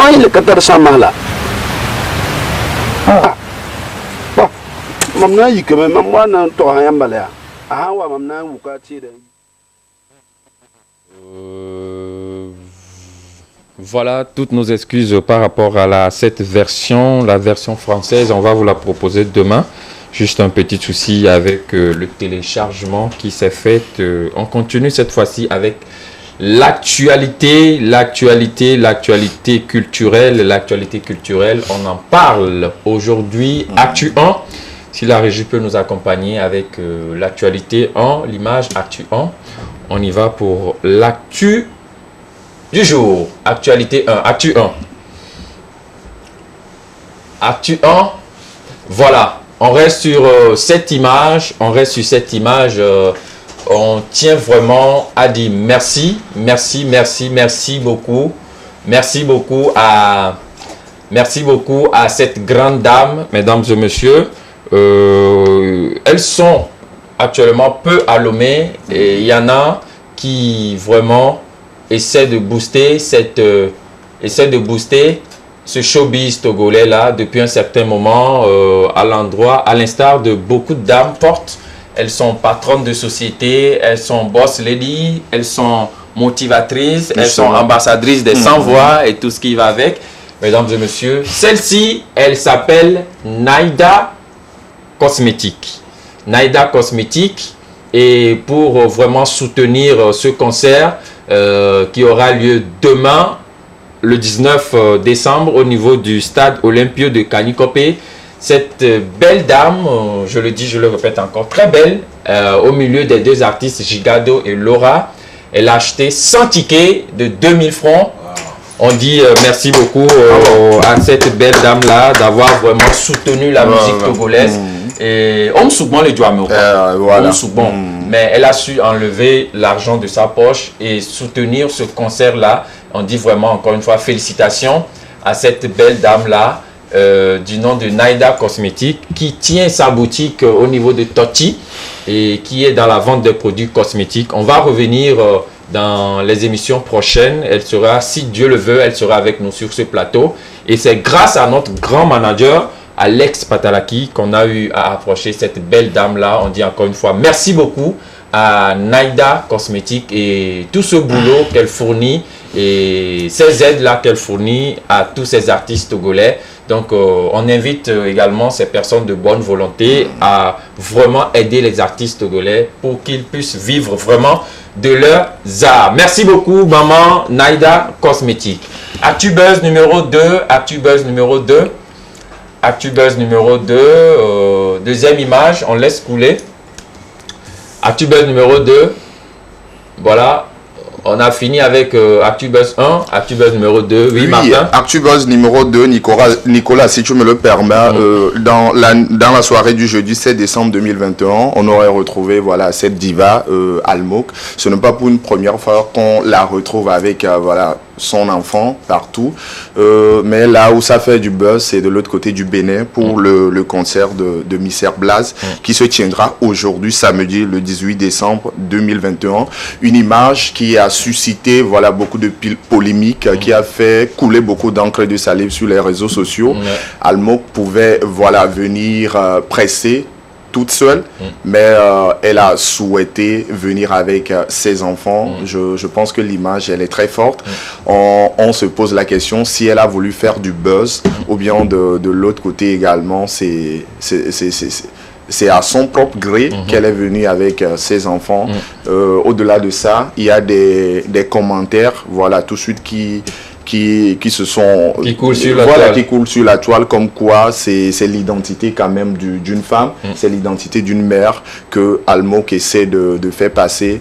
Ai le katar samala. Mamna yi kame mamwana to hayambala ahawa mamna wukati de. Voilà toutes nos excuses par rapport à cette version, la version française. On va vous la proposer demain. Juste un petit souci avec le téléchargement qui s'est fait. On continue cette fois-ci avec l'actualité culturelle. On en parle aujourd'hui. Actu 1. Si la régie peut nous accompagner avec l'actualité 1, l'image Actu 1. On y va pour l'actu du jour. Actualité 1. Actu 1. Actu 1. Voilà. On reste sur cette image. On tient vraiment à dire merci beaucoup. Merci beaucoup à cette grande dame, mesdames et messieurs. Elles sont actuellement peu allumées et il y en a qui vraiment essaient de booster ce showbiz togolais là depuis un certain moment à l'instar de beaucoup de dames fortes. Elles sont patronnes de société, elles sont boss lady, elles sont motivatrices, elles sont ambassadrices des sans-voix et tout ce qui va avec. Mesdames et messieurs, celle-ci, elle s'appelle Naïda Cosmétique. Naïda Cosmétique. Et pour vraiment soutenir ce concert qui aura lieu demain, le 19 décembre, au niveau du stade Olympio de Kanikopé, cette belle dame, je le dis, je le répète encore, très belle, au milieu des deux artistes Gigado et Laura, elle a acheté 100 tickets de 2000 francs. On dit merci beaucoup à cette belle dame-là d'avoir vraiment soutenu la musique togolaise. Et on me souvent les doigts, mais elle a su enlever l'argent de sa poche et soutenir ce concert-là. On dit vraiment encore une fois félicitations à cette belle dame-là. Du nom de Naïda Cosmétique, qui tient sa boutique au niveau de Toti et qui est dans la vente de produits cosmétiques. On va revenir dans les émissions prochaines. Elle sera, si Dieu le veut, elle sera avec nous sur ce plateau. Et c'est grâce à notre grand manager, Alex Patalaki qu'on a eu à approcher cette belle dame-là. On dit encore une fois merci beaucoup à Naïda Cosmétique et tout ce boulot qu'elle fournit et ces aides-là qu'elle fournit à tous ces artistes togolais. Donc, on invite également ces personnes de bonne volonté à vraiment aider les artistes togolais pour qu'ils puissent vivre vraiment de leurs arts. Merci beaucoup, maman Naïda Cosmétique. ActuBuzz numéro 2, ActuBuzz numéro 2, ActuBuzz numéro 2, deuxième image, on laisse couler. ActuBuzz numéro 2, voilà. On a fini avec ActuBuzz 1, ActuBuzz numéro 2. Oui, Martin. ActuBuzz numéro 2, Nicolas, si tu me le permets, dans la soirée du jeudi 7 décembre 2021, on aurait retrouvé voilà, cette diva, Almok. Ce n'est pas pour une première fois qu'on la retrouve avec voilà, son enfant partout. Mais là où ça fait du buzz, c'est de l'autre côté du Bénin pour le concert de Mister Blaze qui se tiendra aujourd'hui, samedi, le 18 décembre 2021. Une image qui a suscité voilà, beaucoup de polémiques, qui a fait couler beaucoup d'encre et de salive sur les réseaux sociaux. Almok pouvait voilà, venir presser toute seule, mais elle a souhaité venir avec ses enfants. Je pense que l'image, elle est très forte. On se pose la question si elle a voulu faire du buzz ou bien de l'autre côté également, c'est à son propre gré qu'elle est venue avec ses enfants. Au-delà de ça, il y a des commentaires, voilà, tout de suite qui coulent sur la toile, comme quoi c'est l'identité quand même d'une femme, c'est l'identité d'une mère que Almok essaie de faire passer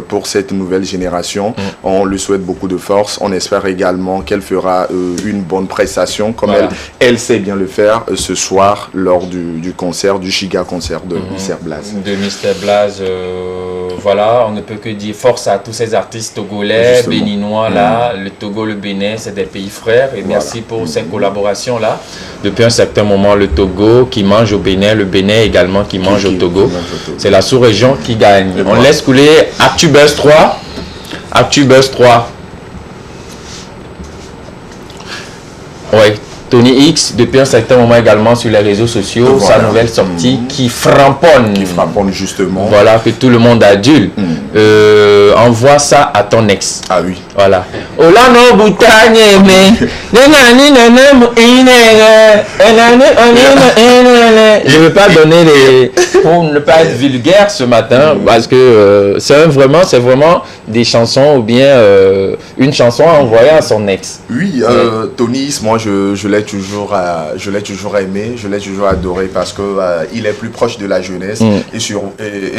pour cette nouvelle génération. On lui souhaite beaucoup de force. On espère également qu'elle fera une bonne prestation comme elle sait bien le faire ce soir lors du concert, du giga concert de Mister Blaze. De Mister Blaze, voilà, on ne peut que dire force à tous ces artistes togolais, béninois là, le Togo, le Bénin, c'est des pays frères et merci pour ces collaborations là. Depuis un certain moment, le Togo qui mange au Bénin, le Bénin également qui mange au Togo. C'est la sous-région qui gagne. On laisse couler ActuBuzz 3. ActuBuzz 3. Ouais. Tony X, depuis un certain moment également sur les réseaux sociaux, sa nouvelle sortie qui framponne. Qui framponne justement. Voilà, que tout le monde adulte. Envoie ça à ton ex. Ah oui. Voilà. Je ne veux pas donner les... Pour ne pas être vulgaire ce matin, parce que c'est vraiment des chansons ou bien une chanson envoyée à son ex. Oui, Tony, moi je l'ai toujours aimé, je l'ai toujours adoré parce que il est plus proche de la jeunesse et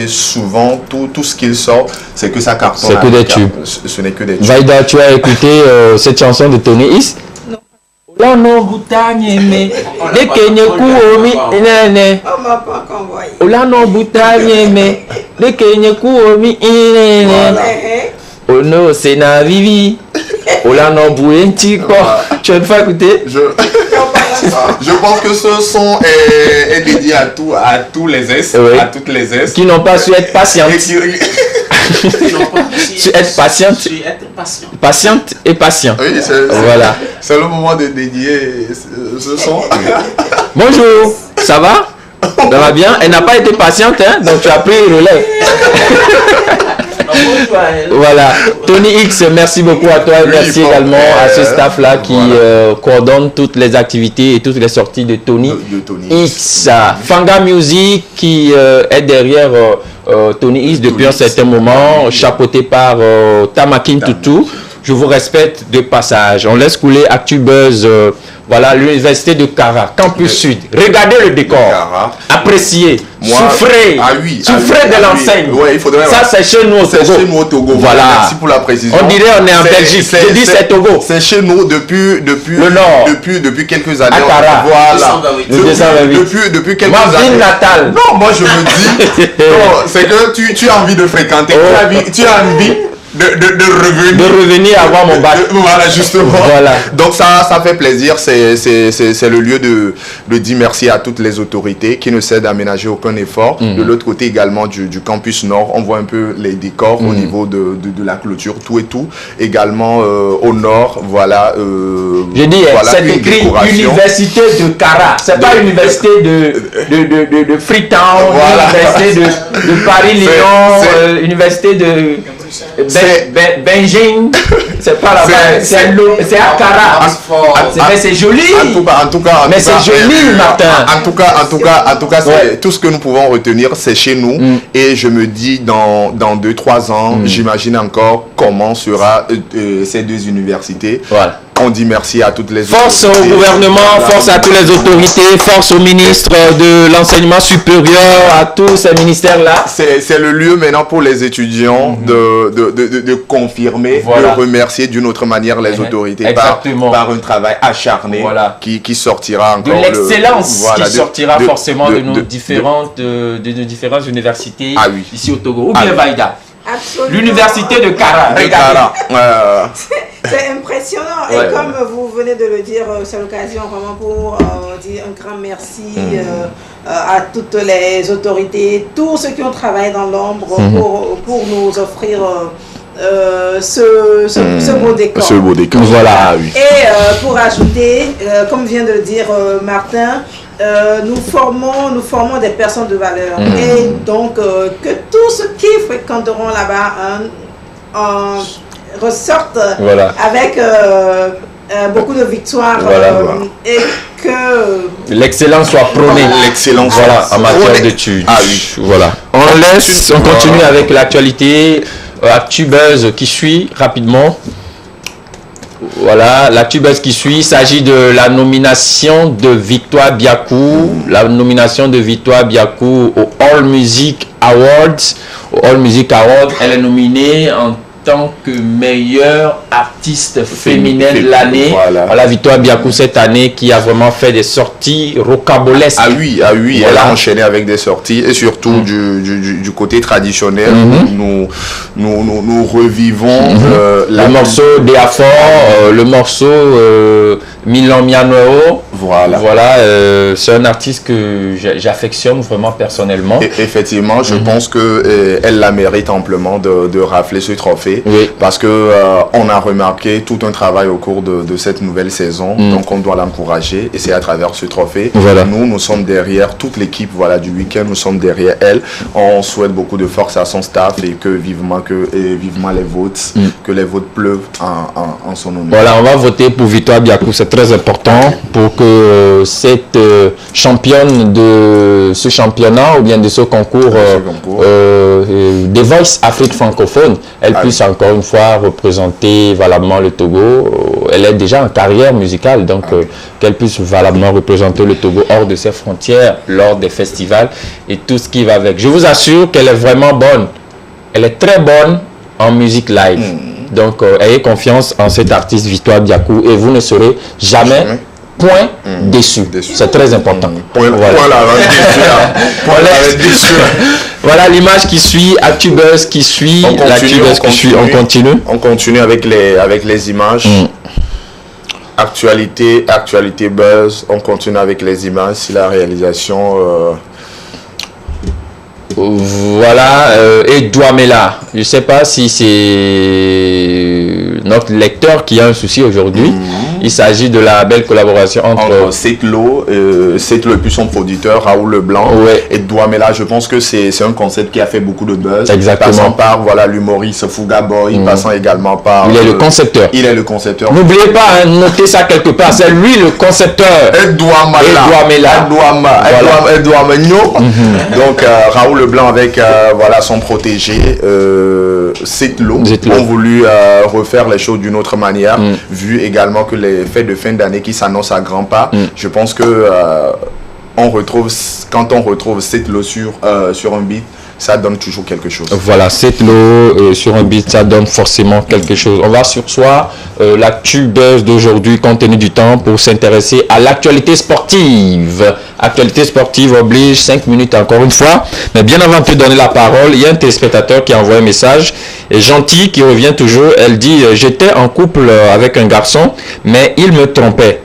souvent tout ce qu'il sort, c'est que ça cartonne. C'est que des tubes. Ce n'est que des tubes. Vaida, tu as écouté cette chanson de Tony Is? Là non boutanye mais de kenye kuomi inene. On m'a pas convoyé. Là non boutanye mais de kenye kuomi inene. Oh non, c'est na vivi. Là non bouenti quoi. Tu as une fois écouté? Je pense que ce son est dédié à tous les S, à toutes les S qui n'ont pas su être patientes. Être patiente, patiente et patient. Oui, voilà. C'est le moment de dédier ce son. Bonjour, ça va? Ça va bien? Elle n'a pas été patiente, hein? Donc tu as pris le relais. Voilà. Tony X, merci beaucoup à toi et merci également à ce staff-là qui coordonne toutes les activités et toutes les sorties de Tony X. Fanga Music qui est derrière Tony X depuis un certain moment, chapeauté par Tamakin Toutou. Je vous respecte de passage. On laisse couler ActuBuzz. Voilà, l'université de Kara, Campus Sud. Regardez le décor. Appréciez. Souffrez. Souffrez de l'enseigne. Ça, c'est chez nous au Togo. C'est chez nous au Togo. Voilà. Merci pour la précision. On dirait on est en Belgique. Je dis c'est Togo. C'est chez nous depuis le Nord. Depuis quelques années. À Kara. Voilà. Depuis quelques années. Ma ville natale. Non, moi je me dis. C'est que tu as envie de fréquenter. Tu as envie de revenir avoir mon bac. Voilà, justement. Voilà. Donc ça fait plaisir. C'est le lieu de dire merci à toutes les autorités qui ne cèdent à ménager aucun effort. De l'autre côté également du campus Nord, on voit un peu les décors au niveau de la clôture, tout et tout. Également au Nord, voilà. Je dis, voilà, c'est écrit Université de Cara. C'est pas Université de Freetown, voilà. Université de Paris-Lyon, Université de Beijing. C'est pas là-bas, c'est à Cara. Mais c'est joli. En tout cas, mais c'est joli, Martin. En tout cas, tout ce que nous pouvons retenir, c'est chez nous. Et je me dis, dans 2-3 ans, j'imagine encore comment sera ces deux universités. Voilà. On dit merci à toutes les force autorités. Force au gouvernement, force à toutes les autorités, force au ministre de l'enseignement supérieur, à tous ces ministères-là. C'est le lieu maintenant pour les étudiants de confirmer, voilà. De remercier d'une autre manière les autorités par un travail acharné, voilà. qui sortira encore. De l'excellence voilà, qui sortira forcément de nos différentes universités ici au Togo. Ou bien Baïda. L'université de Cara. C'est impressionnant. Ouais, et comme vous venez de le dire, c'est l'occasion vraiment pour dire un grand merci à toutes les autorités, tous ceux qui ont travaillé dans l'ombre pour nous offrir ce beau décor. Ce beau décor, voilà. Oui. Et pour ajouter, comme vient de le dire Martin, nous formons des personnes de valeur. Et donc, que tous ceux qui fréquenteront là-bas ressortent voilà. Avec beaucoup de victoires et que l'excellence soit prônée. L'excellence voilà, en matière d'études. Voilà. On continue avec l'actualité. Actubuzz qui suit rapidement. Voilà, l'actubuzz qui suit, il s'agit de la nomination de Victoire Biakou, la nomination de Victoire Biakou au All Music Awards. Au All Music Awards, elle est nominée en tant que meilleure artiste féminine de l'année. Voilà, Victoire Biakou cette année qui a vraiment fait des sorties rocambolesques. Ah oui, voilà. Elle a enchaîné avec des sorties et surtout du côté traditionnel. Nous revivons le morceau Déafort, le morceau Milan Mianoeo. Voilà, c'est un artiste que j'affectionne vraiment personnellement. Et effectivement, je pense qu'elle la mérite amplement de rafler ce trophée. Oui. Parce que on a remarqué tout un travail au cours de cette nouvelle saison, donc on doit l'encourager et c'est à travers ce trophée. Voilà. Nous sommes derrière toute l'équipe du week-end, nous sommes derrière elle. On souhaite beaucoup de force à son staff et que vivement les votes, que les votes pleuvent en son honneur. Voilà, on va voter pour Victoire Biakou, c'est très important pour que cette championne de ce championnat ou bien de ce concours des Voice Afrique francophone, elle puisse encore une fois représenter valablement le Togo. Elle est déjà en carrière musicale, donc qu'elle puisse valablement représenter le Togo hors de ses frontières, lors des festivals et tout ce qui va avec. Je vous assure qu'elle est vraiment bonne. Elle est très bonne en musique live. Donc, ayez confiance en cet artiste Victoire Biakou et vous ne serez jamais déçu. C'est très important. Voilà l'image qui suit, Actubuzz qui suit, l'actubuzz qui suit. On continue. On continue avec les images. Actualité buzz. On continue avec les images. Si la réalisation. Voilà, et Douamela. Je ne sais pas si c'est notre lecteur qui a un souci aujourd'hui. Il s'agit de la belle collaboration entre Setlo et puis son producteur Raoul Leblanc et Douamela. Je pense que c'est un concept qui a fait beaucoup de buzz. Exactement. Passant par l'humoriste Fouga Boy, passant également par... Il est le concepteur. N'oubliez pas, notez ça quelque part. C'est lui le concepteur. Et Douamela. Donc Raoul Leblanc avec son protégé Setlo ont voulu refaire les choses d'une autre manière, vu également que les fêtes de fin d'année qui s'annoncent à grands pas. Je pense que quand on retrouve Setlo sur un beat, ça donne toujours quelque chose. Voilà, cette l'eau sur un beat, ça donne forcément quelque chose. On va sursoir l'actu buzz d'aujourd'hui, compte tenu du temps, pour s'intéresser à l'actualité sportive. Actualité sportive oblige, 5 minutes encore une fois. Mais bien avant de te donner la parole, il y a un téléspectateur qui a envoyé un message. Et Gentil qui revient toujours, elle dit « J'étais en couple avec un garçon, mais il me trompait. »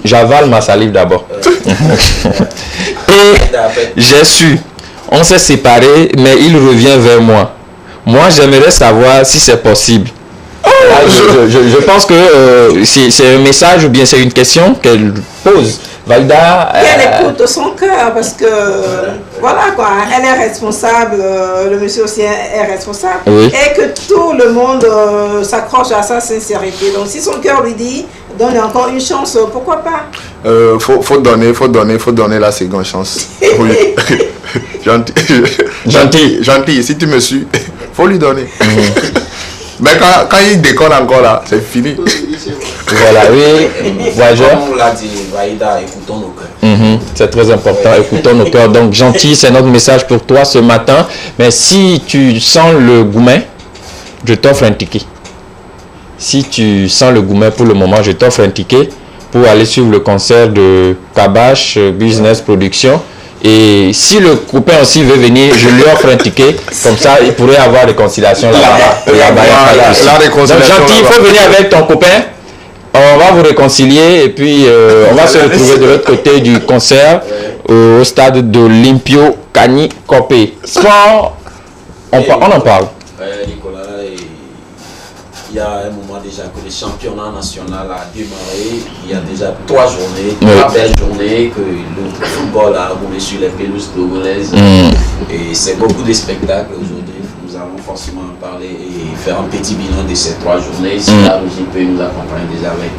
J'avale ma salive d'abord. Et j'ai su. On s'est séparés, mais il revient vers moi. Moi, j'aimerais savoir si c'est possible. Là, je pense que c'est un message ou bien c'est une question qu'elle pose. Valda. Elle écoute son cœur parce que, voilà quoi, elle est responsable, le monsieur aussi est responsable. Oui. Et que tout le monde s'accroche à sa sincérité. Donc si son cœur lui dit, donne encore une chance, pourquoi pas? Faut donner la seconde chance. Oui. Gentil, si tu me suis, faut lui donner. Mais quand il déconne encore là, c'est fini. Voilà, oui. Comme on l'a dit, Vaïda, écoutons nos cœurs. C'est très important, écoutons nos cœurs. Donc, Gentil, c'est notre message pour toi ce matin. Mais si tu sens le goumet, je t'offre un ticket. Si tu sens le goumet pour le moment, je t'offre un ticket pour aller suivre le concert de Kabash Business Production. Et si le copain aussi veut venir, je lui offre un ticket. Comme ça, il pourrait avoir réconciliation là-bas. Donc, Gentil, il faut venir avec ton copain. On va vous réconcilier et puis on va se retrouver de l'autre côté du concert au stade de l'Olympio Kani Kopé. Sport, on en parle. Nicolas, il y a un moment déjà que le championnat national a démarré. Il y a déjà 3 journées, 3 belles journées que le football a roulé sur les pelouses togolaises. Et c'est beaucoup de spectacles aujourd'hui. Nous allons forcément en parler et faire un petit bilan de ces 3 journées. Si la régie peut nous accompagner déjà avec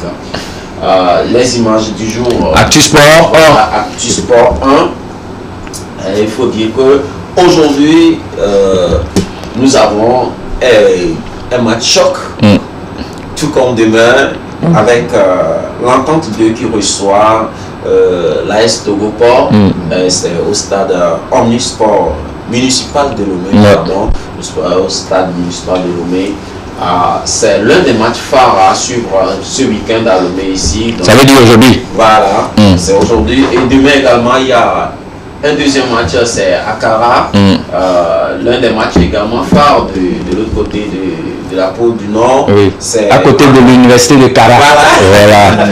les images du jour. Actu Sport 1. Actu Sport 1. Il faut dire que aujourd'hui, nous avons un match choc, tout comme demain, avec l'entente 2 qui reçoit l'AS Togoport. C'est au stade Omnisport municipal de Lomé, pardon, au stade municipal de Lomé. C'est l'un des matchs phares à suivre ce week-end à Lomé ici. Donc, ça veut dire aujourd'hui? Voilà, c'est aujourd'hui. Et demain également, il y a un deuxième match, c'est Akara, l'un des matchs également phares de l'autre côté de la pôle du Nord. Oui. C'est à côté de l'université de Kara. Voilà.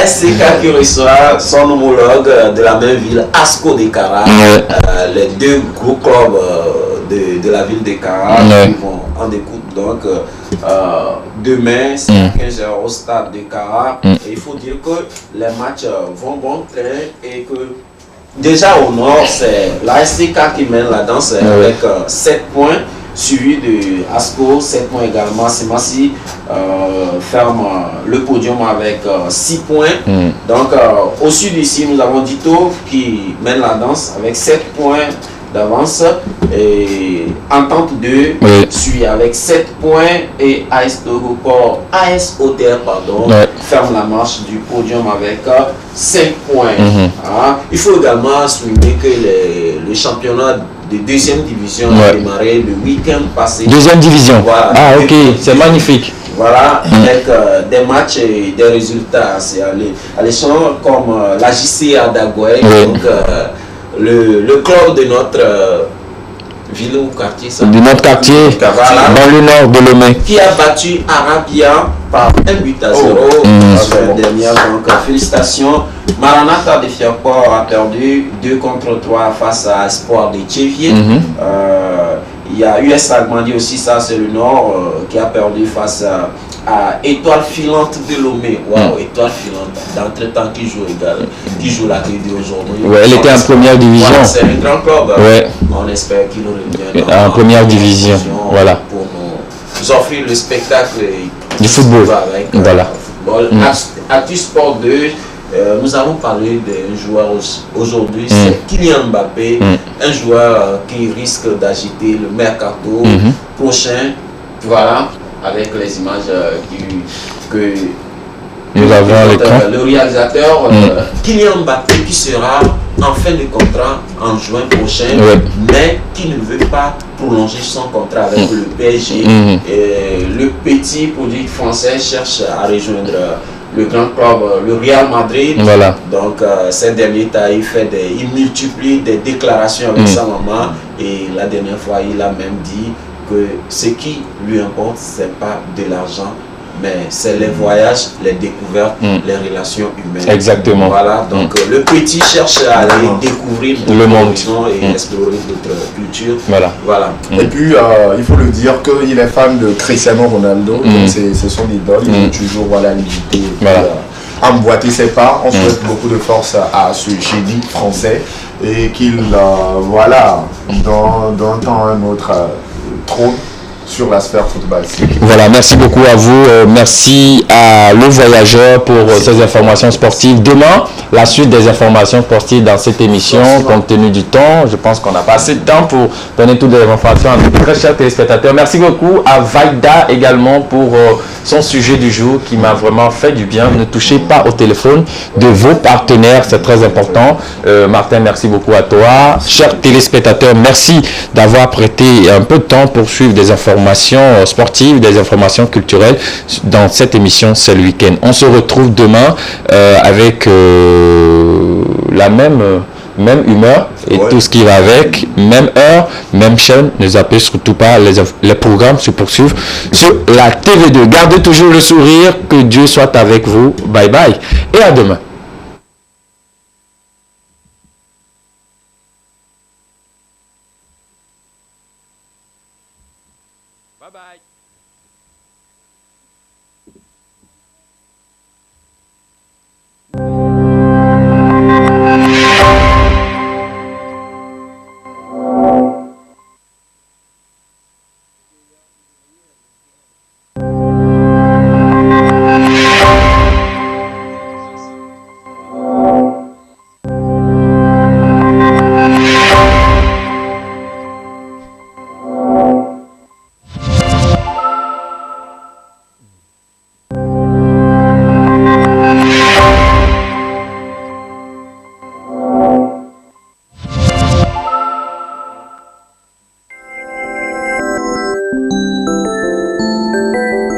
SCK qui reçoit son homologue de la même ville, ASCO de Kara. Les 2 gros clubs de la ville de Kara qui vont en découte. Donc, demain, c'est à 15h au stade de Kara. Et il faut dire que les matchs vont bon train et que déjà au nord, c'est la SCK qui mène la danse avec 7 points, suivi de ASCO, 7 points également. Semassi ferme le podium avec 6 points. Donc au sud ici, nous avons Dito qui mène la danse avec 7 points d'avance. Et Entente 2 suit avec 7 points et AS Togoport, AS Oter, pardon, ferme la marche du podium avec 5 points. Il faut également souligner que le championnat de 2e division a démarré le week-end passé. 2e division. Voilà, ok, c'est magnifique. Voilà, avec des matchs et des résultats assez alléchants comme la JC à Dagoué, donc le club de notre ville ou quartier, ça, de notre quartier, dans le nord de Lomé, qui a battu Arabia par 1-0 la semaine dernière. Donc félicitations. Maranatha de Fiakport a perdu 2-3 face à Espoir de Tchévier. Il y a US Agmandi aussi, ça c'est le nord, qui a perdu face à Étoile Filante de Lomé. Waouh, Étoile Filante, d'entre-temps qui joue la TD aujourd'hui. Elle était en première division. Voilà, c'est un grand club. On espère qu'il revient en première division. Voilà. Pour nous offrir le spectacle du football. Avec, football. Actu Sport 2. Nous avons parlé d'un joueur aujourd'hui, c'est Kylian Mbappé, un joueur qui risque d'agiter le mercato prochain. Voilà, avec les images que nous avons à l'écran. Le réalisateur Kylian Mbappé qui sera en fin de contrat en juin prochain, mais qui ne veut pas prolonger son contrat avec le PSG. Le petit produit français cherche à rejoindre le grand club, le Real Madrid. Voilà. Donc, ces derniers temps, il multiplie des déclarations avec sa maman. Et la dernière fois, il a même dit que ce qui lui importe, c'est pas de l'argent, mais c'est les voyages, les découvertes, les relations humaines. Exactement. Voilà, donc le petit cherche à aller découvrir le monde et explorer d'autres cultures. Voilà. Et puis, il faut le dire qu'il est fan de Cristiano Ronaldo, donc c'est son idole, il veut toujours l'imiter, emboîter ses pas. On souhaite beaucoup de force à ce génie français et qu'il, d'un temps à un autre, trône sur la sphère footballistique. Voilà, merci beaucoup à vous. Merci à Le Voyageur pour ces informations sportives. Demain, la suite des informations sportives dans cette émission, compte tenu du temps. Je pense qu'on n'a pas assez de temps pour donner toutes les informations à nos très chers téléspectateurs. Merci beaucoup à Vaida également pour son sujet du jour qui m'a vraiment fait du bien. Ne touchez pas au téléphone de vos partenaires, c'est très important. Martin, merci beaucoup à toi. Chers téléspectateurs, merci d'avoir prêté un peu de temps pour suivre des informations sportives, des informations culturelles dans cette émission C'est le week-end. On se retrouve demain avec la même humeur et tout ce qui va avec, même heure, même chaîne. Ne zappez surtout pas, les programmes se poursuivent sur la TV2. Gardez toujours le sourire, que Dieu soit avec vous. Bye bye et à demain.